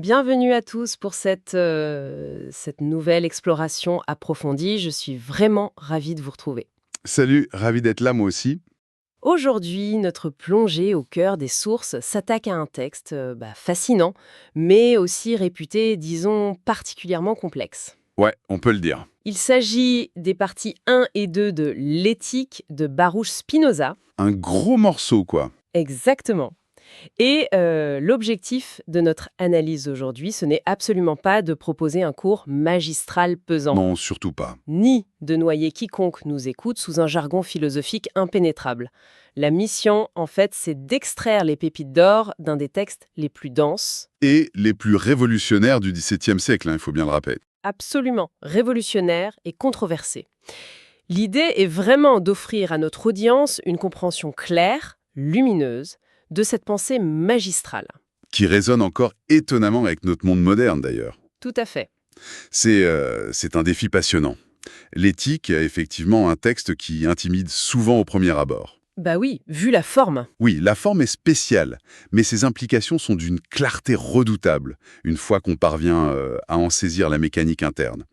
Bienvenue à tous pour cette nouvelle exploration approfondie. Je suis vraiment ravie de vous retrouver. Salut, ravi d'être là moi aussi. Aujourd'hui, notre plongée au cœur des sources s'attaque à un texte fascinant, mais aussi réputé, disons, particulièrement complexe. Ouais, on peut le dire. Il s'agit des parties 1 et 2 de L'Éthique de Baruch Spinoza. Un gros morceau, quoi. Exactement. Et l'objectif de notre analyse aujourd'hui, ce n'est absolument pas de proposer un cours magistral pesant, Non, surtout pas. ni de noyer quiconque nous écoute sous un jargon philosophique impénétrable. La mission, en fait, c'est d'extraire les pépites d'or d'un des textes les plus denses, Et les plus révolutionnaires du XVIIe siècle, il faut bien le rappeler. absolument révolutionnaires et controversés. L'idée est vraiment d'offrir à notre audience une compréhension claire, lumineuse, de cette pensée magistrale. Qui résonne encore étonnamment avec notre monde moderne, d'ailleurs. Tout à fait. C'est un défi passionnant. L'éthique est effectivement un texte qui intimide souvent au premier abord. Bah oui, vu la forme. Oui, la forme est spéciale, mais ses implications sont d'une clarté redoutable, une fois qu'on parvient à en saisir la mécanique interne.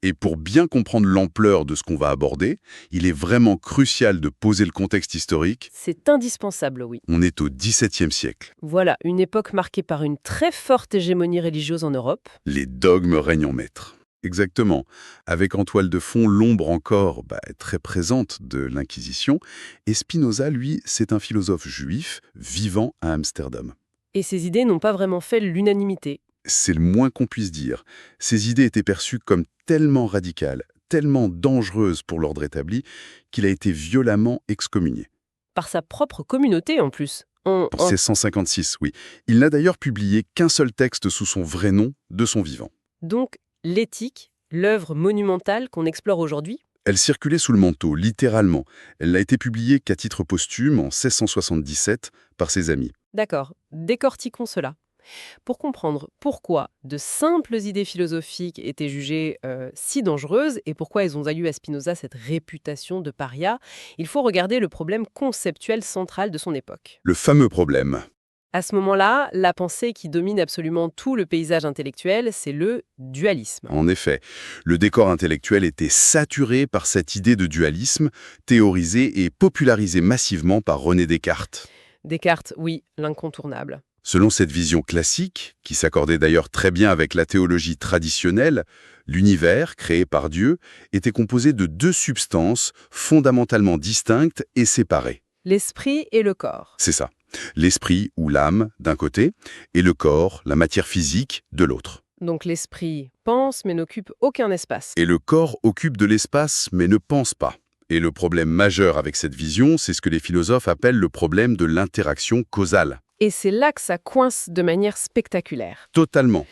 Et pour bien comprendre l'ampleur de ce qu'on va aborder, il est vraiment crucial de poser le contexte historique. C'est indispensable, oui. On est au XVIIe siècle. Voilà, une époque marquée par une très forte hégémonie religieuse en Europe. Les dogmes règnent en maître. Exactement. Avec en toile de fond l'ombre encore très présente de l'Inquisition. Et Spinoza, lui, c'est un philosophe juif vivant à Amsterdam. Et ces idées n'ont pas vraiment fait l'unanimité. C'est le moins qu'on puisse dire. Ces idées étaient perçues comme tellement radicales, tellement dangereuses pour l'ordre établi, qu'il a été violemment excommunié. Par sa propre communauté, en plus. Pour ses 156, oui. Il n'a d'ailleurs publié qu'un seul texte sous son vrai nom de son vivant. Donc, l'éthique, l'œuvre monumentale qu'on explore aujourd'hui. Elle circulait sous le manteau, littéralement. Elle n'a été publiée qu'à titre posthume en 1677 par ses amis. D'accord, décortiquons cela. Pour comprendre pourquoi de simples idées philosophiques étaient jugées si dangereuses et pourquoi elles ont valu à Spinoza cette réputation de paria, il faut regarder le problème conceptuel central de son époque. Le fameux problème. À ce moment-là, la pensée qui domine absolument tout le paysage intellectuel, c'est le dualisme. En effet, le décor intellectuel était saturé par cette idée de dualisme, théorisée et popularisée massivement par René Descartes. Descartes, oui, l'incontournable. Selon cette vision classique, qui s'accordait d'ailleurs très bien avec la théologie traditionnelle, l'univers, créé par Dieu, était composé de deux substances fondamentalement distinctes et séparées. L'esprit et le corps. C'est ça. L'esprit ou l'âme d'un côté, et le corps, la matière physique, de l'autre. Donc l'esprit pense mais n'occupe aucun espace. Et le corps occupe de l'espace mais ne pense pas. Et le problème majeur avec cette vision, c'est ce que les philosophes appellent le problème de l'interaction causale. Et c'est là que ça coince de manière spectaculaire. Totalement.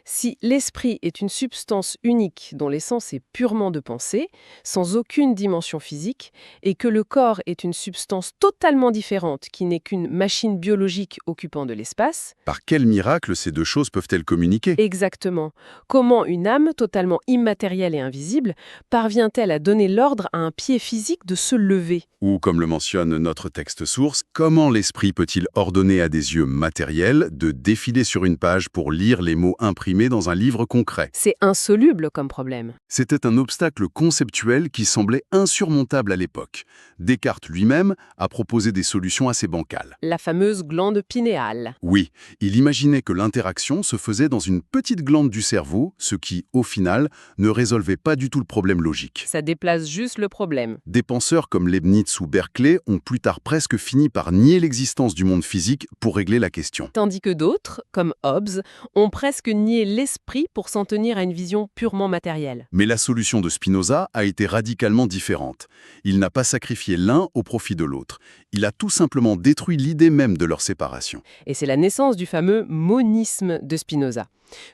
Si l'esprit est une substance unique dont l'essence est purement de pensée, sans aucune dimension physique, et que le corps est une substance totalement différente qui n'est qu'une machine biologique occupant de l'espace, Par quel miracle ces deux choses peuvent-elles communiquer? exactement, comment une âme totalement immatérielle et invisible parvient-elle à donner l'ordre à un pied physique de se lever? Ou, comme le mentionne notre texte source, comment l'esprit peut-il ordonner à des yeux matériels de défiler sur une page pour lire les mots imprimés dans un livre concret? C'est insoluble comme problème. C'était un obstacle conceptuel qui semblait insurmontable à l'époque. Descartes lui-même a proposé des solutions assez bancales. La fameuse glande pinéale. Oui, il imaginait que l'interaction se faisait dans une petite glande du cerveau, ce qui, au final, ne résolvait pas du tout le problème logique. Ça déplace juste le problème. Des penseurs comme Leibniz ou Berkeley ont plus tard presque fini par nier l'existence du monde physique pour régler la question. Tandis que d'autres, comme Hobbes, ont presque nié l'esprit pour s'en tenir à une vision purement matérielle. Mais la solution de Spinoza a été radicalement différente. Il n'a pas sacrifié l'un au profit de l'autre. Il a tout simplement détruit l'idée même de leur séparation. Et c'est la naissance du fameux monisme de Spinoza.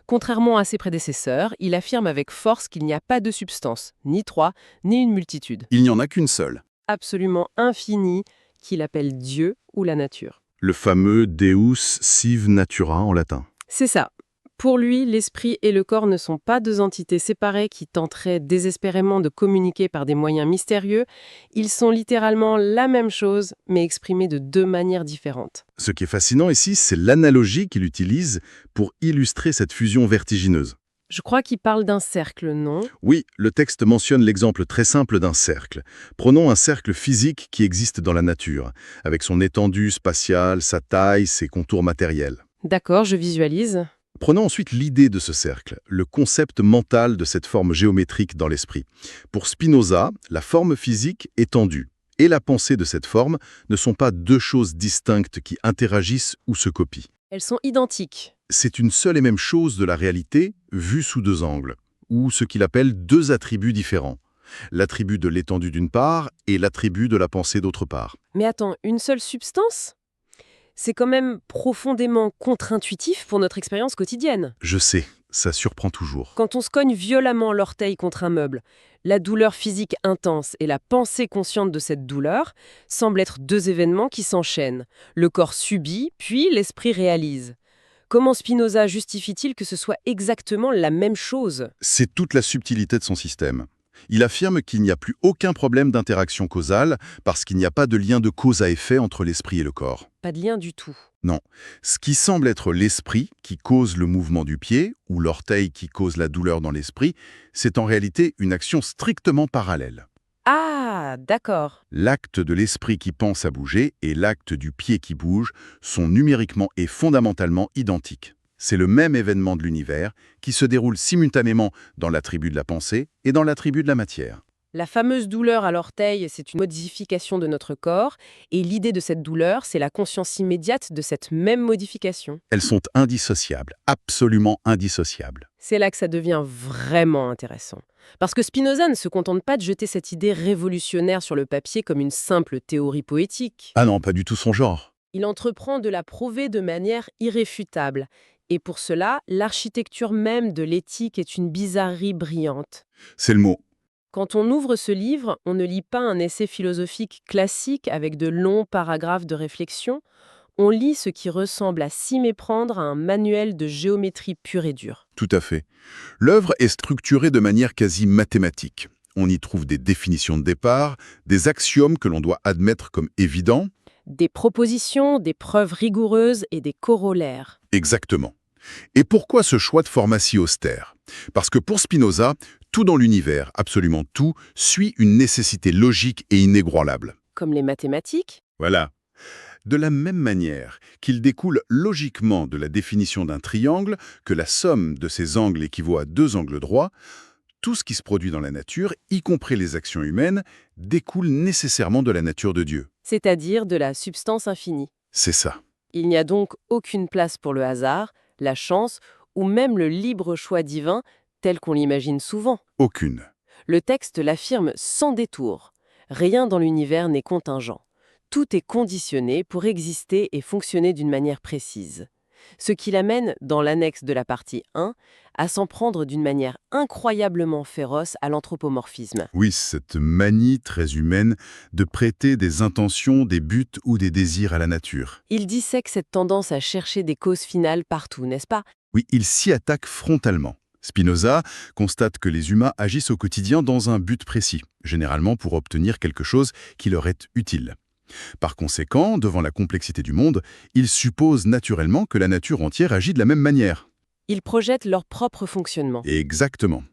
Contrairement à ses prédécesseurs, il affirme avec force qu'il n'y a pas de substance, ni trois, ni une multitude. Il n'y en a qu'une seule. Absolument infinie, qu'il appelle Dieu ou la nature. Le fameux Deus sive natura en latin. C'est ça. Pour lui, l'esprit et le corps ne sont pas deux entités séparées qui tenteraient désespérément de communiquer par des moyens mystérieux. Ils sont littéralement la même chose, mais exprimés de deux manières différentes. Ce qui est fascinant ici, c'est l'analogie qu'il utilise pour illustrer cette fusion vertigineuse. Je crois qu'il parle d'un cercle, non? Oui, le texte mentionne l'exemple très simple d'un cercle. Prenons un cercle physique qui existe dans la nature, avec son étendue spatiale, sa taille, ses contours matériels. D'accord, je visualise. Prenons ensuite l'idée de ce cercle, le concept mental de cette forme géométrique dans l'esprit. Pour Spinoza, la forme physique étendue et la pensée de cette forme ne sont pas deux choses distinctes qui interagissent ou se copient. Elles sont identiques. C'est une seule et même chose de la réalité, vue sous deux angles, ou ce qu'il appelle deux attributs différents. L'attribut de l'étendue d'une part et l'attribut de la pensée d'autre part. Mais attends, une seule substance? C'est quand même profondément contre-intuitif pour notre expérience quotidienne. Je sais, ça surprend toujours. Quand on se cogne violemment l'orteil contre un meuble, la douleur physique intense et la pensée consciente de cette douleur semblent être deux événements qui s'enchaînent. Le corps subit, puis l'esprit réalise. Comment Spinoza justifie-t-il que ce soit exactement la même chose? C'est toute la subtilité de son système. Il affirme qu'il n'y a plus aucun problème d'interaction causale parce qu'il n'y a pas de lien de cause à effet entre l'esprit et le corps. Pas de lien du tout. Non. Ce qui semble être l'esprit qui cause le mouvement du pied ou l'orteil qui cause la douleur dans l'esprit, c'est en réalité une action strictement parallèle. Ah, d'accord. L'acte de l'esprit qui pense à bouger et l'acte du pied qui bouge sont numériquement et fondamentalement identiques. C'est le même événement de l'univers qui se déroule simultanément dans l'attribut de la pensée et dans l'attribut de la matière. La fameuse douleur à l'orteil, c'est une modification de notre corps, et l'idée de cette douleur, c'est la conscience immédiate de cette même modification. Elles sont indissociables, absolument indissociables. C'est là que ça devient vraiment intéressant. Parce que Spinoza ne se contente pas de jeter cette idée révolutionnaire sur le papier comme une simple théorie poétique. Ah non, pas du tout son genre. Il entreprend de la prouver de manière irréfutable. Et pour cela, l'architecture même de l'éthique est une bizarrerie brillante. C'est le mot. Quand on ouvre ce livre, on ne lit pas un essai philosophique classique avec de longs paragraphes de réflexion, on lit ce qui ressemble à s'y méprendre à un manuel de géométrie pure et dure. Tout à fait. L'œuvre est structurée de manière quasi mathématique. On y trouve des définitions de départ, des axiomes que l'on doit admettre comme évidents. Des propositions, des preuves rigoureuses et des corollaires. Exactement. Et pourquoi ce choix de format si austère? Parce que pour Spinoza, tout dans l'univers, absolument tout, suit une nécessité logique et inébranlable. Comme les mathématiques? Voilà. De la même manière qu'il découle logiquement de la définition d'un triangle que la somme de ses angles équivaut à deux angles droits, tout ce qui se produit dans la nature, y compris les actions humaines, découle nécessairement de la nature de Dieu. C'est-à-dire de la substance infinie. C'est ça. Il n'y a donc aucune place pour le hasard, la chance ou même le libre choix divin tel qu'on l'imagine souvent. Aucune. Le texte l'affirme sans détour. Rien dans l'univers n'est contingent. Tout est conditionné pour exister et fonctionner d'une manière précise. Ce qui l'amène, dans l'annexe de la partie 1, à s'en prendre d'une manière incroyablement féroce à l'anthropomorphisme. Oui, cette manie très humaine de prêter des intentions, des buts ou des désirs à la nature. Il dissèque cette tendance à chercher des causes finales partout, n'est-ce pas? Oui, il s'y attaque frontalement. Spinoza constate que les humains agissent au quotidien dans un but précis, généralement pour obtenir quelque chose qui leur est utile. Par conséquent, devant la complexité du monde, il suppose naturellement que la nature entière agit de la même manière. Ils projettent leur propre fonctionnement. Exactement.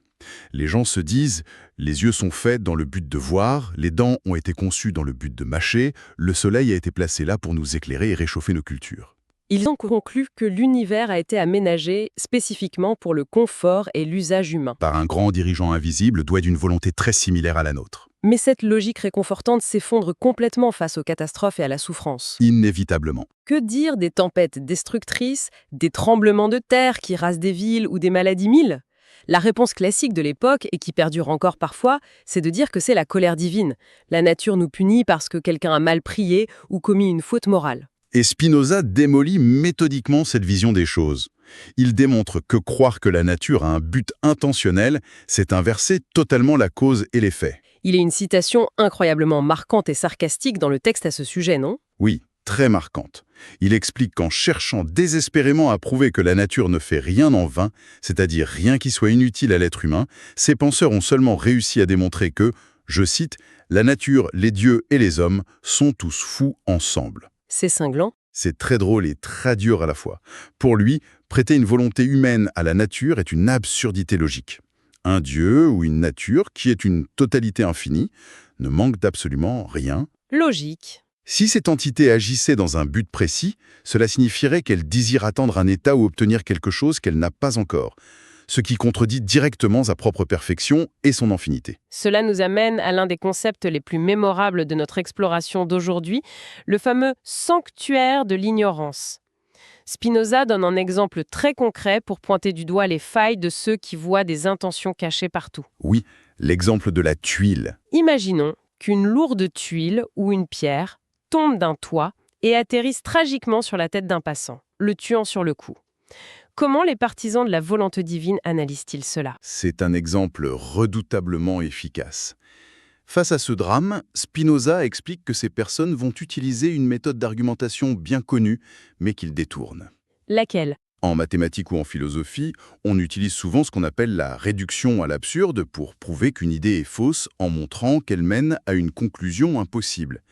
Les gens se disent « les yeux sont faits dans le but de voir, les dents ont été conçues dans le but de mâcher, le soleil a été placé là pour nous éclairer et réchauffer nos cultures ». Ils ont conclu que l'univers a été aménagé spécifiquement pour le confort et l'usage humain. Par un grand dirigeant invisible doué d'une volonté très similaire à la nôtre. Mais cette logique réconfortante s'effondre complètement face aux catastrophes et à la souffrance. Inévitablement. Que dire des tempêtes destructrices, des tremblements de terre qui rasent des villes ou des maladies mille? La réponse classique de l'époque, et qui perdure encore parfois, c'est de dire que c'est la colère divine. La nature nous punit parce que quelqu'un a mal prié ou commis une faute morale. Et Spinoza démolit méthodiquement cette vision des choses. Il démontre que croire que la nature a un but intentionnel, c'est inverser totalement la cause et l'effet. Il y a une citation incroyablement marquante et sarcastique dans le texte à ce sujet, non? Oui, très marquante. Il explique qu'en cherchant désespérément à prouver que la nature ne fait rien en vain, c'est-à-dire rien qui soit inutile à l'être humain, ces penseurs ont seulement réussi à démontrer que, je cite, « la nature, les dieux et les hommes sont tous fous ensemble ». C'est cinglant. C'est très drôle et très dur à la fois. Pour lui, prêter une volonté humaine à la nature est une absurdité logique. Un dieu ou une nature qui est une totalité infinie ne manque d'absolument rien. Logique. Si cette entité agissait dans un but précis, cela signifierait qu'elle désire atteindre un état ou obtenir quelque chose qu'elle n'a pas encore, ce qui contredit directement sa propre perfection et son infinité. Cela nous amène à l'un des concepts les plus mémorables de notre exploration d'aujourd'hui, le fameux sanctuaire de l'ignorance. Spinoza donne un exemple très concret pour pointer du doigt les failles de ceux qui voient des intentions cachées partout. Oui, l'exemple de la tuile. Imaginons qu'une lourde tuile ou une pierre tombe d'un toit et atterrisse tragiquement sur la tête d'un passant, le tuant sur le coup. Comment les partisans de la volonté divine analysent-ils cela? C'est un exemple redoutablement efficace. Face à ce drame, Spinoza explique que ces personnes vont utiliser une méthode d'argumentation bien connue, mais qu'ils détournent. Laquelle? En mathématiques ou en philosophie, on utilise souvent ce qu'on appelle la réduction à l'absurde pour prouver qu'une idée est fausse en montrant qu'elle mène à une conclusion impossible.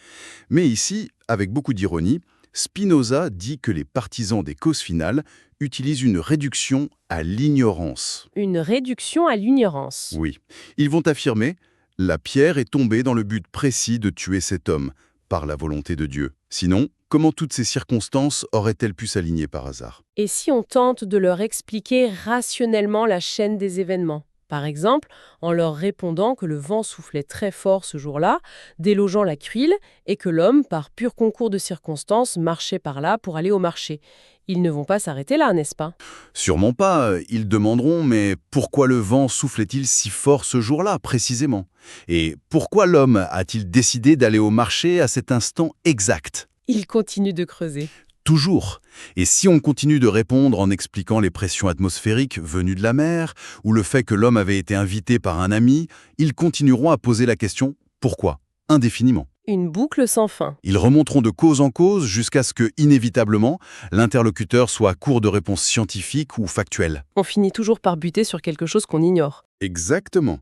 Mais ici, avec beaucoup d'ironie, Spinoza dit que les partisans des causes finales utilisent une réduction à l'ignorance. Une réduction à l'ignorance. Oui, ils vont affirmer « la pierre est tombée dans le but précis de tuer cet homme, par la volonté de Dieu. Sinon, comment toutes ces circonstances auraient-elles pu s'aligner par hasard ?» Et si on tente de leur expliquer rationnellement la chaîne des événements? Par exemple, en leur répondant que le vent soufflait très fort ce jour-là, délogeant la Cuille, et que l'homme, par pur concours de circonstances, marchait par là pour aller au marché. Ils ne vont pas s'arrêter là, n'est-ce pas? Sûrement pas. Ils demanderont « mais pourquoi le vent soufflait-il si fort ce jour-là, précisément? Et pourquoi l'homme a-t-il décidé d'aller au marché à cet instant exact ?» Ils continuent de creuser. Toujours. Et si on continue de répondre en expliquant les pressions atmosphériques venues de la mer, ou le fait que l'homme avait été invité par un ami, ils continueront à poser la question « pourquoi ?» indéfiniment. Une boucle sans fin. Ils remonteront de cause en cause jusqu'à ce que, inévitablement, l'interlocuteur soit à court de réponses scientifiques ou factuelles. On finit toujours par buter sur quelque chose qu'on ignore. Exactement.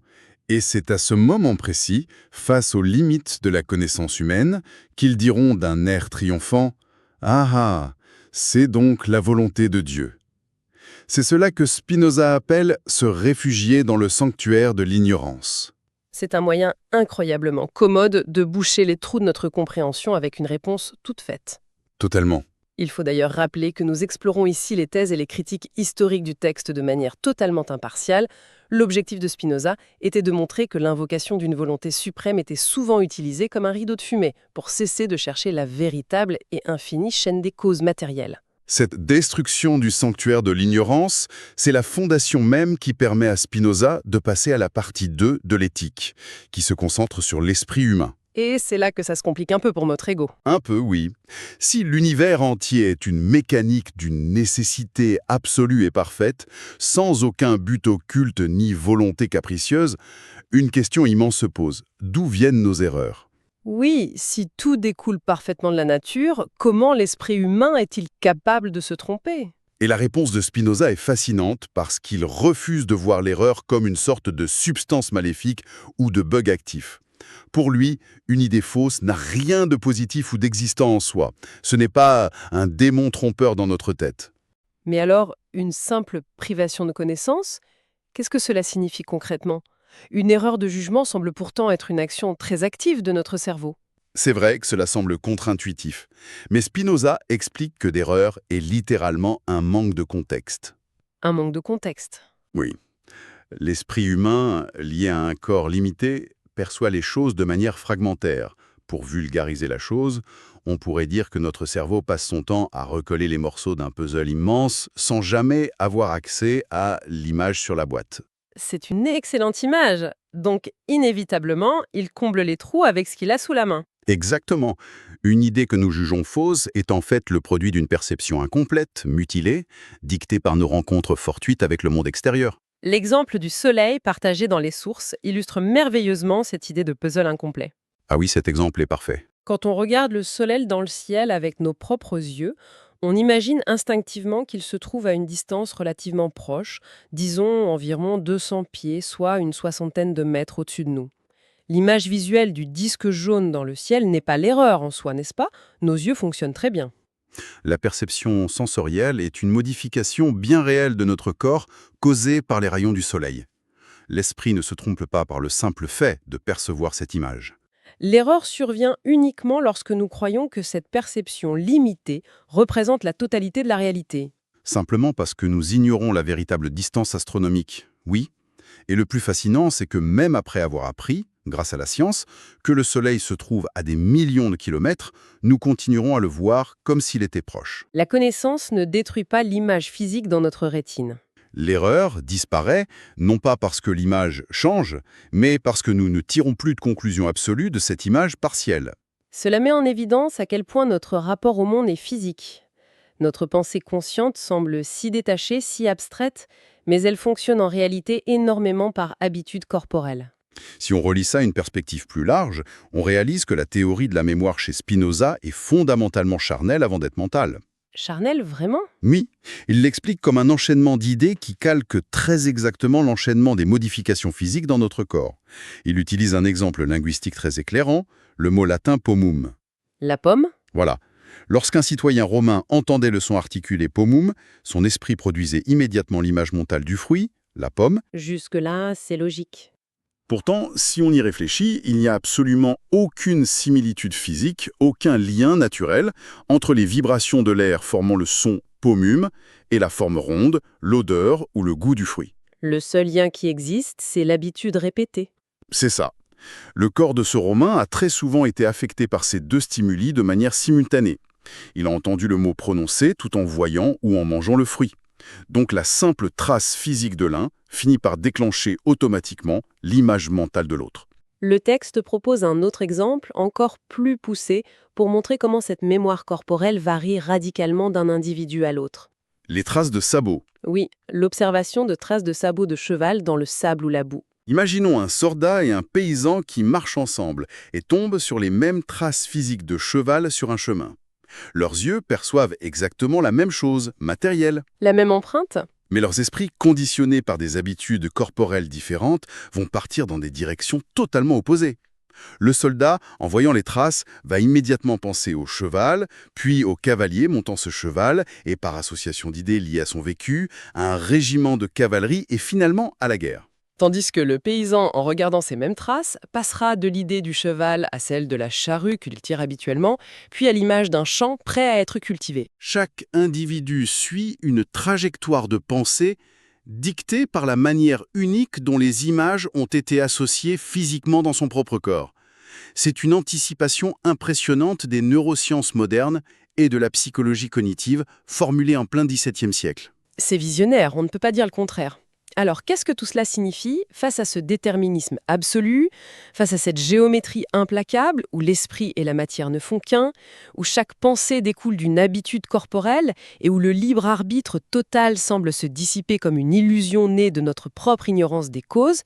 Et c'est à ce moment précis, face aux limites de la connaissance humaine, qu'ils diront d'un air triomphant « Ah ah, c'est donc la volonté de Dieu ». C'est cela que Spinoza appelle se réfugier dans le sanctuaire de l'ignorance. C'est un moyen incroyablement commode de boucher les trous de notre compréhension avec une réponse toute faite. Totalement. Il faut d'ailleurs rappeler que nous explorons ici les thèses et les critiques historiques du texte de manière totalement impartiale. L'objectif de Spinoza était de montrer que l'invocation d'une volonté suprême était souvent utilisée comme un rideau de fumée pour cesser de chercher la véritable et infinie chaîne des causes matérielles. Cette destruction du sanctuaire de l'ignorance, c'est la fondation même qui permet à Spinoza de passer à la partie 2 de l'éthique, qui se concentre sur l'esprit humain. Et c'est là que ça se complique un peu pour notre ego. Un peu, oui. Si l'univers entier est une mécanique d'une nécessité absolue et parfaite, sans aucun but occulte ni volonté capricieuse, une question immense se pose. D'où viennent nos erreurs ? Oui, si tout découle parfaitement de la nature, comment l'esprit humain est-il capable de se tromper? Et la réponse de Spinoza est fascinante parce qu'il refuse de voir l'erreur comme une sorte de substance maléfique ou de bug actif. Pour lui, une idée fausse n'a rien de positif ou d'existant en soi. Ce n'est pas un démon trompeur dans notre tête. Mais alors, une simple privation de connaissance? Qu'est-ce que cela signifie concrètement? Une erreur de jugement semble pourtant être une action très active de notre cerveau. C'est vrai que cela semble contre-intuitif, mais Spinoza explique que l'erreur est littéralement un manque de contexte. Un manque de contexte. Oui. L'esprit humain, lié à un corps limité, perçoit les choses de manière fragmentaire. Pour vulgariser la chose, on pourrait dire que notre cerveau passe son temps à recoller les morceaux d'un puzzle immense sans jamais avoir accès à l'image sur la boîte. C'est une excellente image. Donc, inévitablement, il comble les trous avec ce qu'il a sous la main. Exactement. Une idée que nous jugeons fausse est en fait le produit d'une perception incomplète, mutilée, dictée par nos rencontres fortuites avec le monde extérieur. L'exemple du soleil partagé dans les sources illustre merveilleusement cette idée de puzzle incomplet. Ah oui, cet exemple est parfait. Quand on regarde le soleil dans le ciel avec nos propres yeux, on imagine instinctivement qu'il se trouve à une distance relativement proche, disons environ 200 pieds, soit une soixantaine de mètres au-dessus de nous. L'image visuelle du disque jaune dans le ciel n'est pas l'erreur en soi, n'est-ce pas? Nos yeux fonctionnent très bien. La perception sensorielle est une modification bien réelle de notre corps causée par les rayons du soleil. L'esprit ne se trompe pas par le simple fait de percevoir cette image. L'erreur survient uniquement lorsque nous croyons que cette perception limitée représente la totalité de la réalité. Simplement parce que nous ignorons la véritable distance astronomique, oui. Et le plus fascinant, c'est que même après avoir appris, grâce à la science, que le Soleil se trouve à des millions de kilomètres, nous continuerons à le voir comme s'il était proche. La connaissance ne détruit pas l'image physique dans notre rétine. L'erreur disparaît, non pas parce que l'image change, mais parce que nous ne tirons plus de conclusion absolue de cette image partielle. Cela met en évidence à quel point notre rapport au monde est physique. Notre pensée consciente semble si détachée, si abstraite, mais elle fonctionne en réalité énormément par habitude corporelle. Si on relie ça à une perspective plus large, on réalise que la théorie de la mémoire chez Spinoza est fondamentalement charnelle avant d'être mentale. Charnel, vraiment? Oui, il l'explique comme un enchaînement d'idées qui calque très exactement l'enchaînement des modifications physiques dans notre corps. Il utilise un exemple linguistique très éclairant, le mot latin pomum. La pomme? Voilà. Lorsqu'un citoyen romain entendait le son articulé pomum, son esprit produisait immédiatement l'image mentale du fruit, la pomme. Jusque-là, c'est logique. Pourtant, si on y réfléchit, il n'y a absolument aucune similitude physique, aucun lien naturel entre les vibrations de l'air formant le son pomum et la forme ronde, l'odeur ou le goût du fruit. Le seul lien qui existe, c'est l'habitude répétée. C'est ça. Le corps de ce Romain a très souvent été affecté par ces deux stimuli de manière simultanée. Il a entendu le mot prononcé tout en voyant ou en mangeant le fruit. Donc la simple trace physique de l'un finit par déclencher automatiquement l'image mentale de l'autre. Le texte propose un autre exemple, encore plus poussé, pour montrer comment cette mémoire corporelle varie radicalement d'un individu à l'autre. Les traces de sabots. Oui, l'observation de traces de sabots de cheval dans le sable ou la boue. Imaginons un soldat et un paysan qui marchent ensemble et tombent sur les mêmes traces physiques de cheval sur un chemin. Leurs yeux perçoivent exactement la même chose, matérielle. La même empreinte? Mais leurs esprits, conditionnés par des habitudes corporelles différentes, vont partir dans des directions totalement opposées. Le soldat, en voyant les traces, va immédiatement penser au cheval, puis au cavalier montant ce cheval, et par association d'idées liées à son vécu, à un régiment de cavalerie et finalement à la guerre. Tandis que le paysan, en regardant ces mêmes traces, passera de l'idée du cheval à celle de la charrue qu'il tire habituellement, puis à l'image d'un champ prêt à être cultivé. Chaque individu suit une trajectoire de pensée dictée par la manière unique dont les images ont été associées physiquement dans son propre corps. C'est une anticipation impressionnante des neurosciences modernes et de la psychologie cognitive formulée en plein XVIIe siècle. C'est visionnaire, on ne peut pas dire le contraire. Alors, qu'est-ce que tout cela signifie face à ce déterminisme absolu, face à cette géométrie implacable où l'esprit et la matière ne font qu'un, où chaque pensée découle d'une habitude corporelle et où le libre arbitre total semble se dissiper comme une illusion née de notre propre ignorance des causes?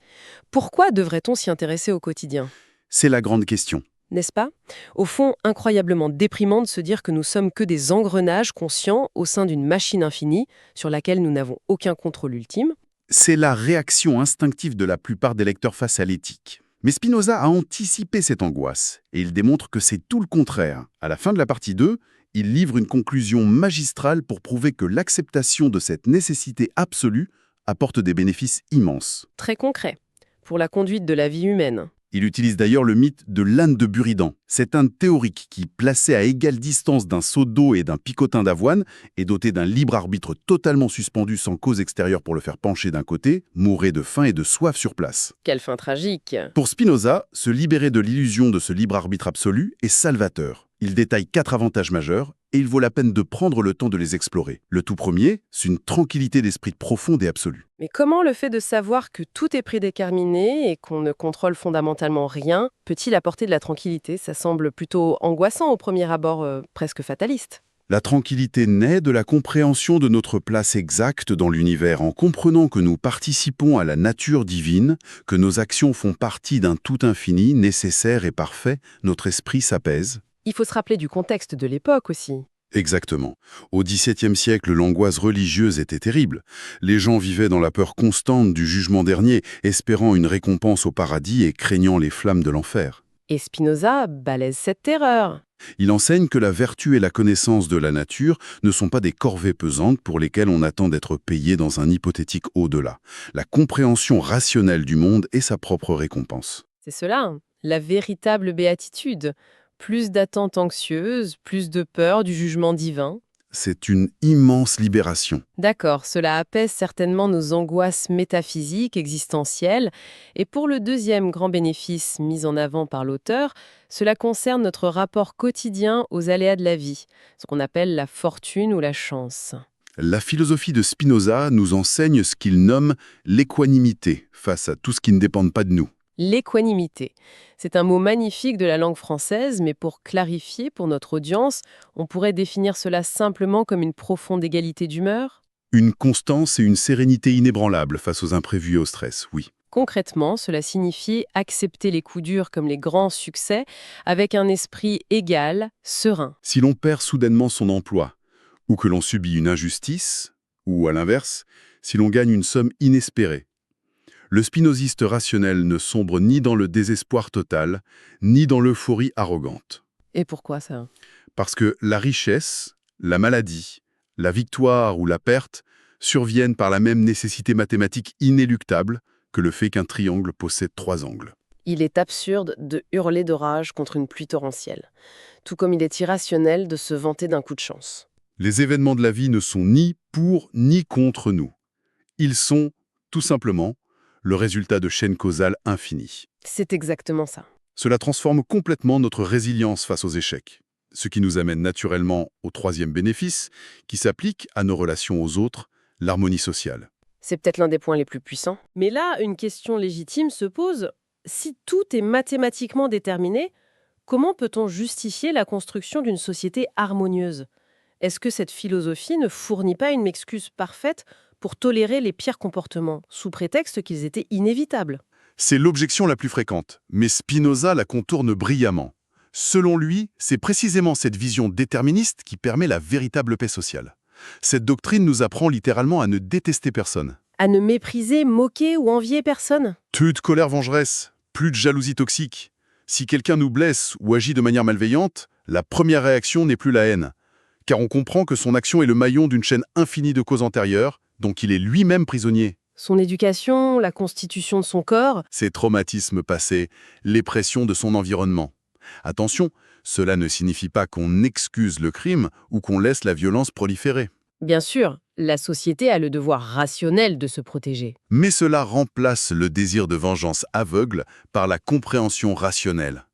Pourquoi devrait-on s'y intéresser au quotidien? C'est la grande question. N'est-ce pas? Au fond, incroyablement déprimant de se dire que nous sommes que des engrenages conscients au sein d'une machine infinie sur laquelle nous n'avons aucun contrôle ultime. C'est la réaction instinctive de la plupart des lecteurs face à l'éthique. Mais Spinoza a anticipé cette angoisse, et il démontre que c'est tout le contraire. À la fin de la partie 2, il livre une conclusion magistrale pour prouver que l'acceptation de cette nécessité absolue apporte des bénéfices immenses. Très concret, pour la conduite de la vie humaine. Il utilise d'ailleurs le mythe de l'âne de Buridan. Cet âne théorique qui, placé à égale distance d'un seau d'eau et d'un picotin d'avoine, est doté d'un libre arbitre totalement suspendu sans cause extérieure pour le faire pencher d'un côté, mourait de faim et de soif sur place. Quelle fin tragique! Pour Spinoza, se libérer de l'illusion de ce libre arbitre absolu est salvateur. Il détaille 4 avantages majeurs et il vaut la peine de prendre le temps de les explorer. Le tout premier, c'est une tranquillité d'esprit profonde et absolue. Mais comment le fait de savoir que tout est prédéterminé et qu'on ne contrôle fondamentalement rien peut-il apporter de la tranquillité? Ça semble plutôt angoissant au premier abord, presque fataliste. La tranquillité naît de la compréhension de notre place exacte dans l'univers en comprenant que nous participons à la nature divine, que nos actions font partie d'un tout infini, nécessaire et parfait, notre esprit s'apaise. Il faut se rappeler du contexte de l'époque aussi. Exactement. Au XVIIe siècle, l'angoisse religieuse était terrible. Les gens vivaient dans la peur constante du jugement dernier, espérant une récompense au paradis et craignant les flammes de l'enfer. Et Spinoza balaise cette terreur. Il enseigne que la vertu et la connaissance de la nature ne sont pas des corvées pesantes pour lesquelles on attend d'être payé dans un hypothétique au-delà. La compréhension rationnelle du monde est sa propre récompense. C'est cela, hein, la véritable béatitude. Plus d'attentes anxieuses, plus de peur du jugement divin. C'est une immense libération. D'accord, cela apaise certainement nos angoisses métaphysiques, existentielles. Et pour le deuxième grand bénéfice mis en avant par l'auteur, cela concerne notre rapport quotidien aux aléas de la vie, ce qu'on appelle la fortune ou la chance. La philosophie de Spinoza nous enseigne ce qu'il nomme l'équanimité face à tout ce qui ne dépend pas de nous. L'équanimité. C'est un mot magnifique de la langue française, mais pour clarifier pour notre audience, on pourrait définir cela simplement comme une profonde égalité d'humeur. Une constance et une sérénité inébranlables face aux imprévus et au stress, oui. Concrètement, cela signifie accepter les coups durs comme les grands succès avec un esprit égal, serein. Si l'on perd soudainement son emploi, ou que l'on subit une injustice, ou à l'inverse, si l'on gagne une somme inespérée, le spinoziste rationnel ne sombre ni dans le désespoir total, ni dans l'euphorie arrogante. Et pourquoi ça? Parce que la richesse, la maladie, la victoire ou la perte surviennent par la même nécessité mathématique inéluctable que le fait qu'un triangle possède 3 angles. Il est absurde de hurler de rage contre une pluie torrentielle, tout comme il est irrationnel de se vanter d'un coup de chance. Les événements de la vie ne sont ni pour ni contre nous. Ils sont, tout simplement, le résultat de chaînes causales infinies. C'est exactement ça. Cela transforme complètement notre résilience face aux échecs, ce qui nous amène naturellement au troisième bénéfice, qui s'applique à nos relations aux autres, l'harmonie sociale. C'est peut-être l'un des points les plus puissants. Mais là, une question légitime se pose. Si tout est mathématiquement déterminé, comment peut-on justifier la construction d'une société harmonieuse? Est-ce que cette philosophie ne fournit pas une excuse parfaite pour tolérer les pires comportements, sous prétexte qu'ils étaient inévitables? C'est l'objection la plus fréquente, mais Spinoza la contourne brillamment. Selon lui, c'est précisément cette vision déterministe qui permet la véritable paix sociale. Cette doctrine nous apprend littéralement à ne détester personne. À ne mépriser, moquer ou envier personne? Plus de colère vengeresse, plus de jalousie toxique. Si quelqu'un nous blesse ou agit de manière malveillante, la première réaction n'est plus la haine, car on comprend que son action est le maillon d'une chaîne infinie de causes antérieures, dont il est lui-même prisonnier. Son éducation, la constitution de son corps? Ses traumatismes passés, les pressions de son environnement. Attention, cela ne signifie pas qu'on excuse le crime ou qu'on laisse la violence proliférer. Bien sûr, la société a le devoir rationnel de se protéger. Mais cela remplace le désir de vengeance aveugle par la compréhension rationnelle.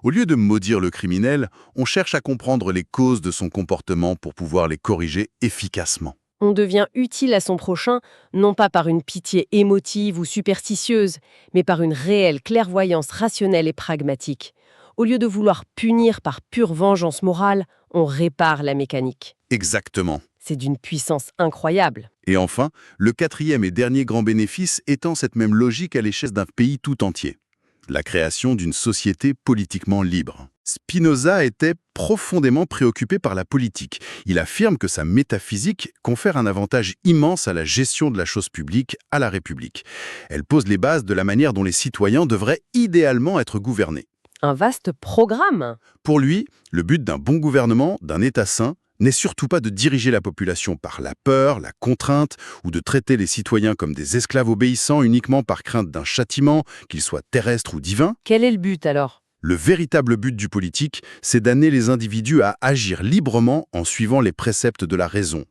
Au lieu de maudire le criminel, on cherche à comprendre les causes de son comportement pour pouvoir les corriger efficacement. On devient utile à son prochain, non pas par une pitié émotive ou superstitieuse, mais par une réelle clairvoyance rationnelle et pragmatique. Au lieu de vouloir punir par pure vengeance morale, on répare la mécanique. Exactement. C'est d'une puissance incroyable. Et enfin, le quatrième et dernier grand bénéfice étend cette même logique à l'échelle d'un pays tout entier. La création d'une société politiquement libre. Spinoza était profondément préoccupé par la politique. Il affirme que sa métaphysique confère un avantage immense à la gestion de la chose publique, à la République. Elle pose les bases de la manière dont les citoyens devraient idéalement être gouvernés. Un vaste programme. Pour lui, le but d'un bon gouvernement, d'un État sain, n'est surtout pas de diriger la population par la peur, la contrainte, ou de traiter les citoyens comme des esclaves obéissants uniquement par crainte d'un châtiment, qu'il soit terrestre ou divin. Quel est le but alors? Le véritable but du politique, c'est d'amener les individus à agir librement en suivant les préceptes de la raison.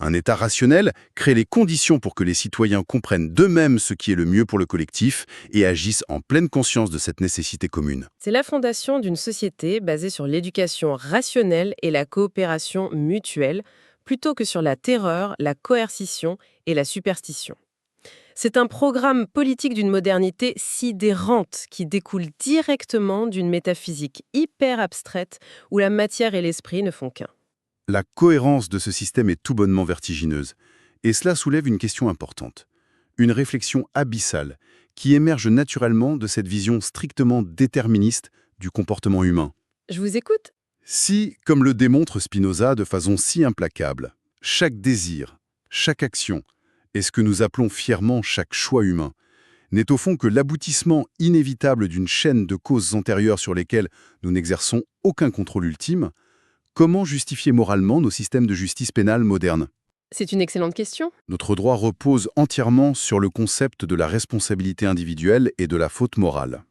Un État rationnel crée les conditions pour que les citoyens comprennent d'eux-mêmes ce qui est le mieux pour le collectif et agissent en pleine conscience de cette nécessité commune. C'est la fondation d'une société basée sur l'éducation rationnelle et la coopération mutuelle, plutôt que sur la terreur, la coercition et la superstition. C'est un programme politique d'une modernité sidérante qui découle directement d'une métaphysique hyper abstraite où la matière et l'esprit ne font qu'un. La cohérence de ce système est tout bonnement vertigineuse, et cela soulève une question importante. Une réflexion abyssale qui émerge naturellement de cette vision strictement déterministe du comportement humain. Je vous écoute. Si, comme le démontre Spinoza de façon si implacable, chaque désir, chaque action, et ce que nous appelons fièrement chaque choix humain, n'est au fond que l'aboutissement inévitable d'une chaîne de causes antérieures sur lesquelles nous n'exerçons aucun contrôle ultime, comment justifier moralement nos systèmes de justice pénale modernes? C'est une excellente question. Notre droit repose entièrement sur le concept de la responsabilité individuelle et de la faute morale.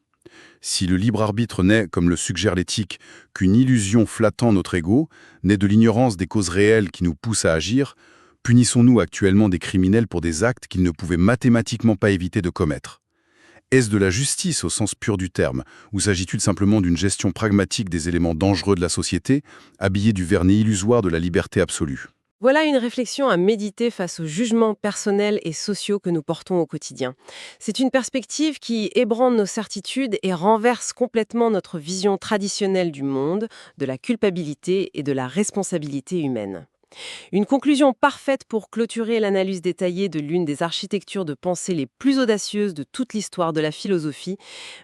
Si le libre arbitre n'est, comme le suggère l'éthique, qu'une illusion flattant notre ego, n'est de l'ignorance des causes réelles qui nous poussent à agir, punissons-nous actuellement des criminels pour des actes qu'ils ne pouvaient mathématiquement pas éviter de commettre? Est-ce de la justice au sens pur du terme, ou s'agit-il simplement d'une gestion pragmatique des éléments dangereux de la société, habillée du vernis illusoire de la liberté absolue? Voilà une réflexion à méditer face aux jugements personnels et sociaux que nous portons au quotidien. C'est une perspective qui ébranle nos certitudes et renverse complètement notre vision traditionnelle du monde, de la culpabilité et de la responsabilité humaine. Une conclusion parfaite pour clôturer l'analyse détaillée de l'une des architectures de pensée les plus audacieuses de toute l'histoire de la philosophie.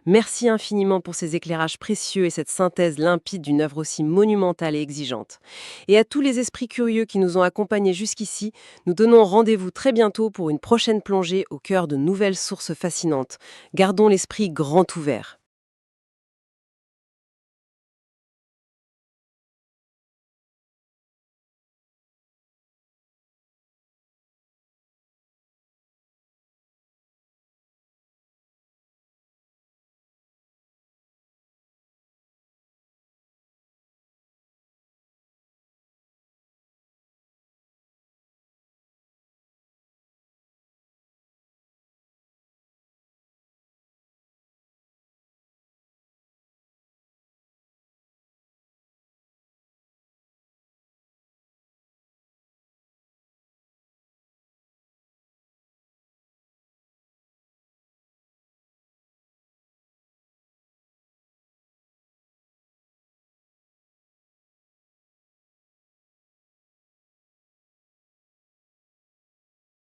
Merci infiniment pour ces éclairages précieux et cette synthèse limpide d'une œuvre aussi monumentale et exigeante. Et à tous les esprits curieux qui nous ont accompagnés jusqu'ici, nous donnons rendez-vous très bientôt pour une prochaine plongée au cœur de nouvelles sources fascinantes. Gardons l'esprit grand ouvert.